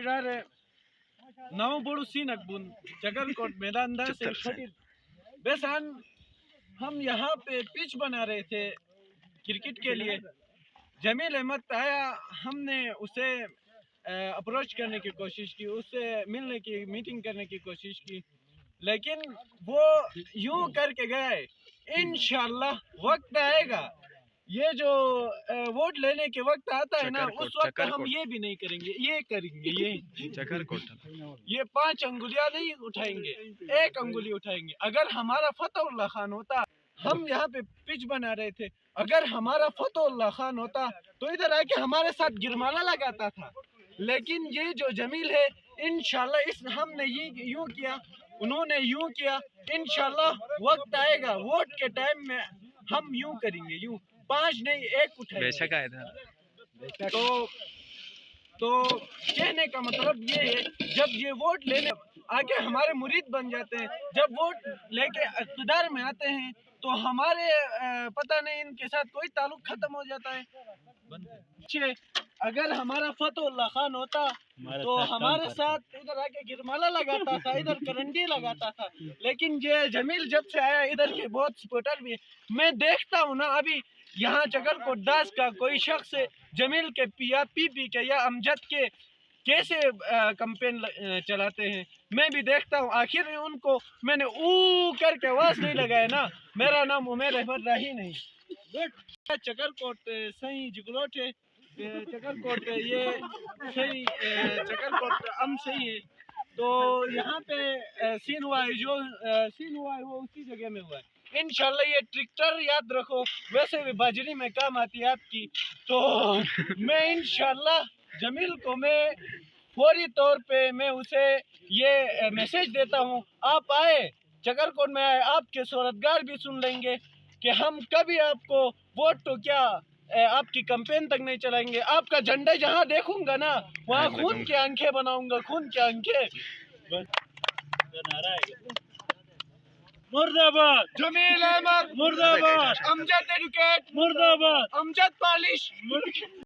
Irar now boru sinak bun Jagalkot मैदान से छोटी बेसान हम यहाँ पे पिच बना रहे थे क्रिकेट के लिए। जमील अहमद आया, हमने उसे अप्रोच करने की कोशिश की, उससे मिलने की मीटिंग करने की कोशिश की, लेकिन वो यूं करके गए। इंशाल्लाह वक्त आएगा, ये जो वोट लेने के वक्त आता है ना, उस वक्त हम ये भी नहीं करेंगे, ये करेंगे, ये 5 अंगुलियां नहीं उठाएंगे, 1 अंगुली उठाएंगे। अगर हमारा फतहुल्लाह खान होता, हम यहाँ पे पिच बना रहे थे, अगर हमारा फतहुल्लाह खान होता तो इधर आके हमारे साथ गिरमाला लगाता था। लेकिन ये जो जमील है, इंशाल्लाह इस हमने ये यूं किया, उन्होंने यूं किया, इंशाल्लाह वक्त आएगा, वोट के टाइम में हम यूं करेंगे, यूं 5 नहीं 1 उठाएंगे। बेशक आए थे। तो कहने का मतलब ये है, जब ये वोट लेने आके हमारे मुरीद बन जाते हैं, जब वोट लेके इक़्तिदार में आते हैं, तो हमारे पता नहीं इनके साथ कोई ताल्लुक खत्म हो जाता है। अगर हमारा फतहुल्लाह खान होता तो हमारे साथ इधर आके गिरमाला लगाता था, इधर करंडी लगाता था। लेकिन ये जमील जब से आया, इधर के बहुत सपोर्टर भी, मैं देखता हूँ ना, अभी यहाँ जगलकोट दास का कोई शख्स जमील के पी के या अमजद के कैसे कैंपेन चलाते हैं, मैं भी देखता हूँ। आखिर में उनको मैंने ऊ करके आवाज नहीं लगाया ना, मेरा नाम उमर अहमद राही नहीं। चकरकोट सही जुगलोट है, चकरकोट ये सही, चकरकोट अम सही है। तो यहाँ पे सीन हुआ है, जो सीन हुआ है वो उसी जगह में हुआ है। इंशाल्लाह ये ट्रैक्टर याद रखो, वैसे भी बाजरी में काम आती है आपकी। तो मैं इंशाल्लाह जमील को मैं फौरी तौर पे मैं उसे ये मैसेज देता हूँ, आप आए चकरकोट में आए, आपके सूरतगार भी सुन लेंगे कि हम कभी आपको वोट तो क्या आपकी कैंपेन तक नहीं चलाएंगे। आपका झंडा जहाँ देखूंगा ना, वहाँ खून की आंखें बनाऊंगा, खून की आंखें। मुर्दाबाद जमील अहमद, मुर्दाबाद अमजद एडुकेट, मुर्दाबाद अमजद पॉलिश।